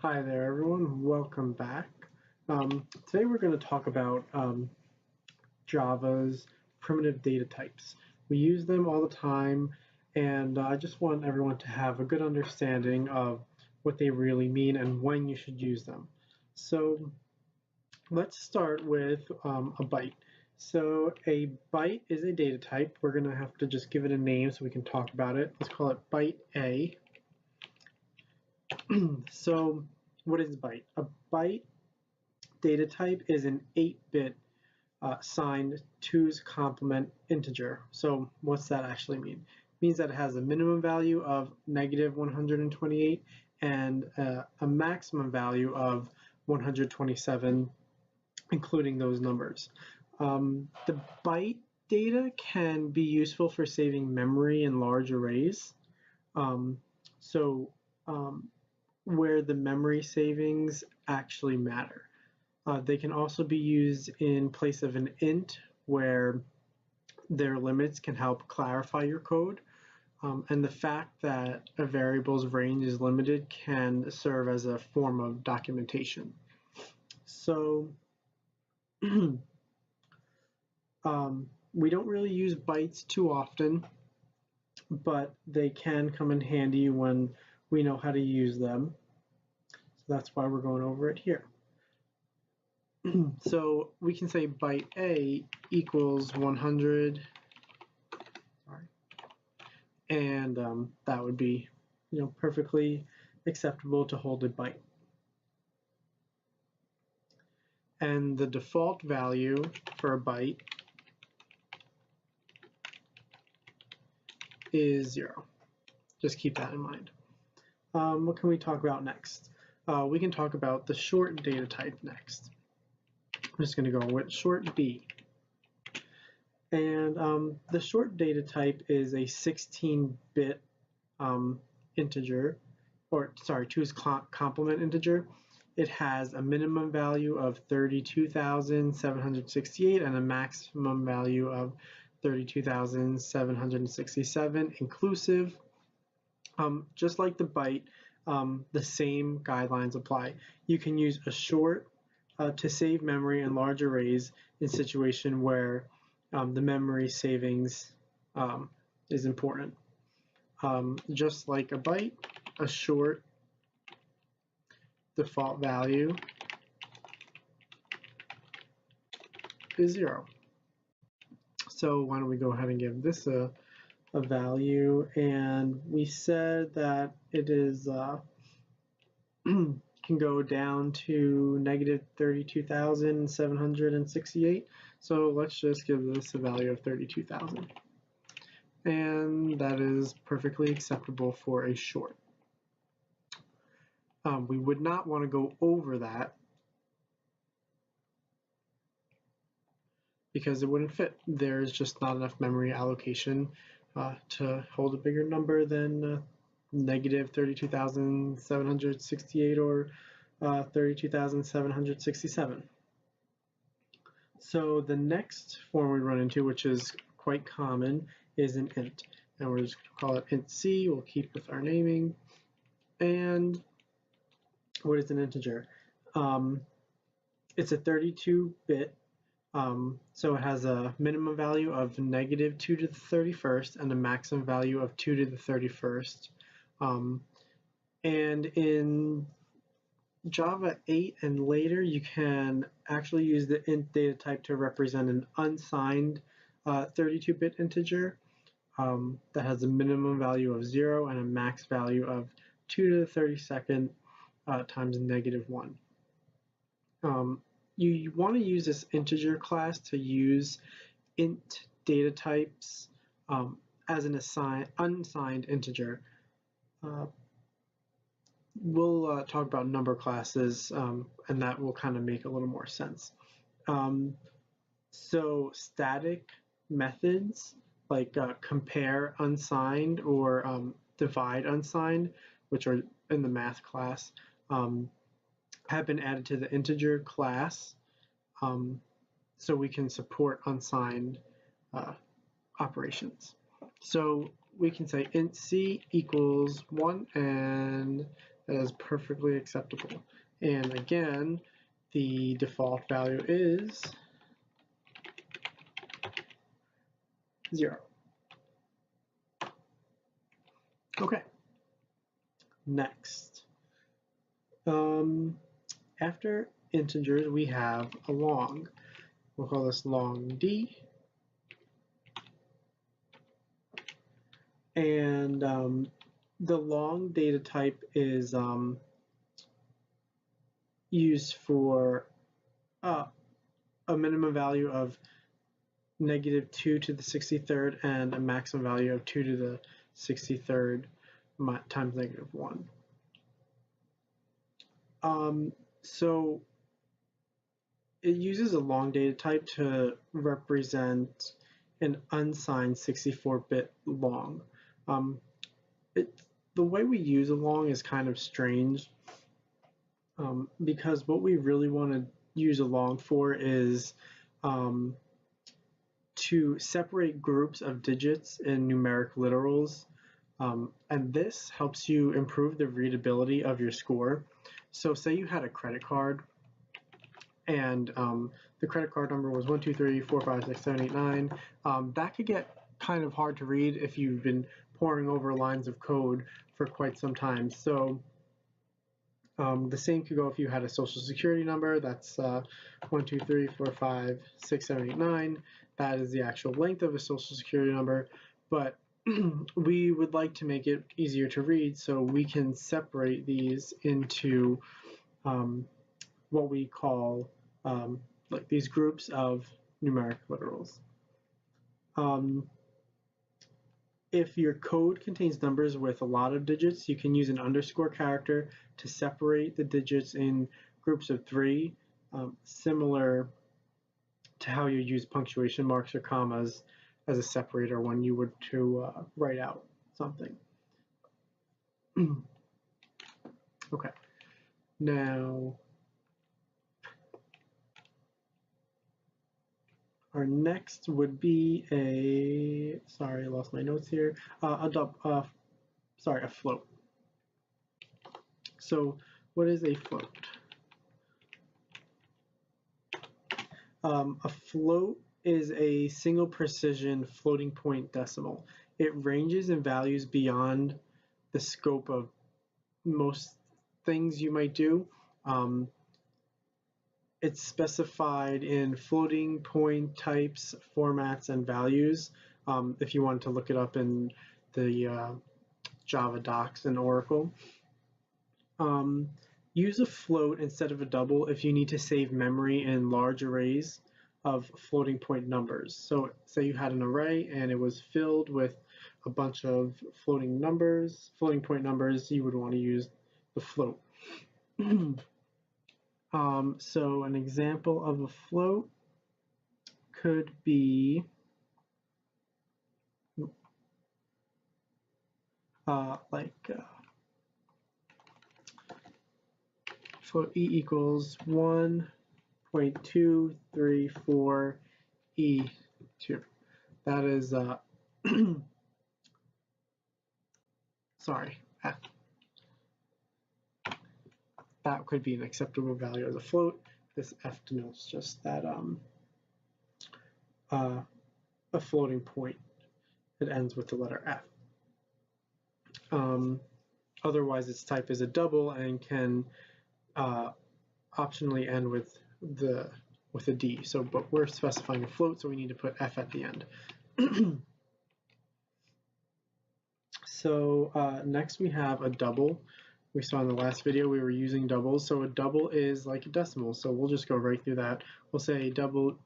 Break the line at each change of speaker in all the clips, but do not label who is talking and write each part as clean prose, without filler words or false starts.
Hi there, everyone. Welcome back. Today we're going to talk about Java's primitive data types. We use them all the time, and I just want everyone to have a good understanding of what they really mean and when you should use them. So let's start with a byte. So a byte is a data type. We're going to have to just give it a name so we can talk about it. Let's call it byte A. So what is byte? A byte data type is an 8-bit signed 2's complement integer. So what's that actually mean? It means that it has a minimum value of -128 and a maximum value of 127, including those numbers. The byte data can be useful for saving memory in large arrays. Where the memory savings actually matter. They can also be used in place of an int, where their limits can help clarify your code. And the fact that a variable's range is limited can serve as a form of documentation. So we don't really use bytes too often, but they can come in handy when we know how to use them. So that's why we're going over it here. So we can say byte A equals 100, and that would be, perfectly acceptable to hold a byte. And the default value for a byte is 0. Just keep that in mind. What can we talk about next? We can talk about the short data type next. I'm just going to go with short B. And the short data type is a 16-bit integer, or sorry, 2's complement integer. It has a minimum value of 32,768 and a maximum value of 32,767 inclusive. Just like the byte, the same guidelines apply. You can use a short to save memory in large arrays in situation where the memory savings is important. Just like a byte, a short default value is 0. So why don't we go ahead and give this a value, and we said that it is can go down to -32,768. So let's just give this a value of 32,000. And that is perfectly acceptable for a short. We would not want to go over that because it wouldn't fit. There's just not enough memory allocation to hold a bigger number than -32,768 or 32,767. So the next form we run into, which is quite common, is an int. And we're just going to call it int c. We'll keep with our naming. And what is an integer? It's a 32-bit. So it has a minimum value of -2 to the 31st and a maximum value of 2 to the 31st. And in Java 8 and later, you can actually use the int data type to represent an unsigned 32-bit integer that has a minimum value of 0 and a max value of 2 to the 32nd times -1. You want to use this integer class to use int data types as an unsigned integer. We'll talk about number classes, and that will kind of make a little more sense. So static methods like compare unsigned or divide unsigned, which are in the math class, have been added to the integer class, so we can support unsigned operations. So we can say int c equals 1, and That is perfectly acceptable. And again, the default value is 0. Okay. Next. After integers, we have a long. We'll call this long D. And the long data type is used for a minimum value of -2 to the 63rd and a maximum value of 2 to the 63rd times -1. So it uses a long data type to represent an unsigned 64-bit long. The way we use a long is kind of strange because what we really want to use a long for is to separate groups of digits in numeric literals, and this helps you improve the readability of your score. So say you had a credit card and the credit card number was 1, 2, 3, 4, 5, 6, 7, 8, 9. That could get kind of hard to read if you've been poring over lines of code for quite some time. So the same could go if you had a social security number. That's 1, 2, 3, 4, 5, 6, 7, 8, 9. That is the actual length of a social security number. But we would like to make it easier to read, so we can separate these into what we call like these groups of numeric literals. If your code contains numbers with a lot of digits, you can use an underscore character to separate the digits in groups of 3, similar to how you use punctuation marks or commas as a separator when you would to write out something. Okay, now our next would be a, sorry, I lost my notes here, a float. So what is a float? A float is a single precision floating point decimal. It ranges in values beyond the scope of most things you might do. It's specified in floating point types, formats, and values. If you wanted to look it up in the Java docs in Oracle. Use a float instead of a double if you need to save memory in large arrays of floating point numbers. So say you had an array and it was filled with a bunch of floating point numbers, you would want to use the float. So an example of a float could be float e equals 1.234 E2. That is, sorry, F. That could be an acceptable value as a float. This F denotes just that a floating point that ends with the letter F. Otherwise, its type is a double and can optionally end with a D. So, but we're specifying a float, so we need to put F at the end. So next we have a double. We saw in the last video we were using doubles. So a double is like a decimal. So we'll just go right through that. We'll say double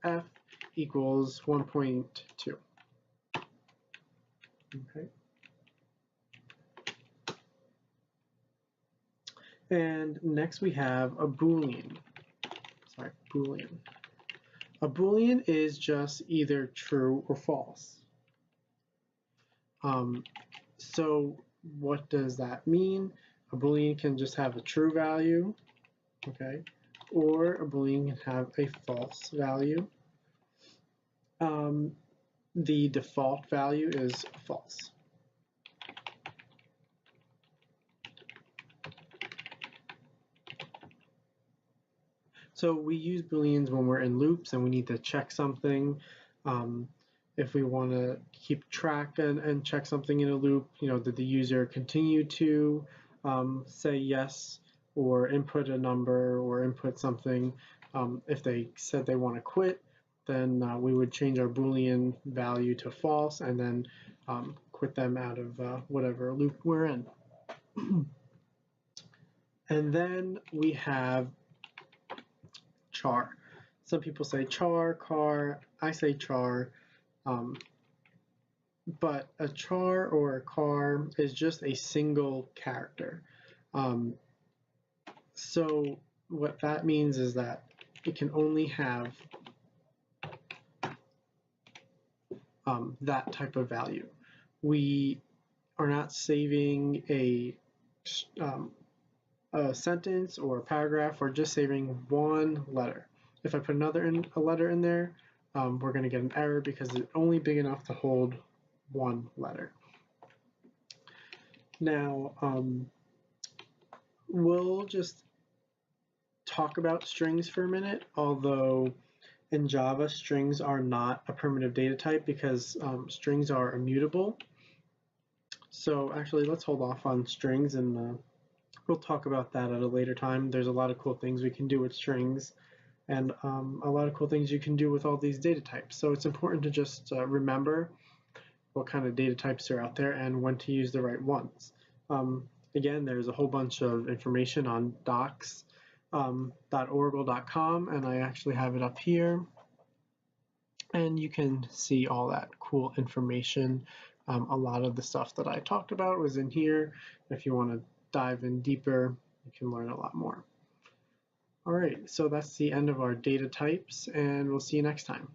F equals 1.2. Okay. And next we have a Boolean. Sorry, Boolean. A Boolean is just either true or false. So what does that mean? A Boolean can just have a true value, okay, or a Boolean can have a false value. The default value is false. So we use Booleans when we're in loops and we need to check something. If we want to keep track and check something in a loop, did the user continue to say yes or input a number or input something? If they said they want to quit, then we would change our Boolean value to false and then quit them out of whatever loop we're in. And then we have char. Some people say char, car, I say char, but a char or a car is just a single character. So what that means is that it can only have that type of value. We are not saving a sentence or a paragraph, we're just saving one letter. If I put a letter in there, we're going to get an error because it's only big enough to hold one letter. Now, we'll just talk about strings for a minute, although in Java, strings are not a primitive data type because strings are immutable. So actually, let's hold off on strings and we'll talk about that at a later time. There's a lot of cool things we can do with strings and a lot of cool things you can do with all these data types. So it's important to just remember what kind of data types are out there and when to use the right ones. Again, there's a whole bunch of information on docs.oracle.com, and I actually have it up here. And you can see all that cool information. A lot of the stuff that I talked about was in here. If you want to dive in deeper, you can learn a lot more. All right, so that's the end of our data types, and we'll see you next time.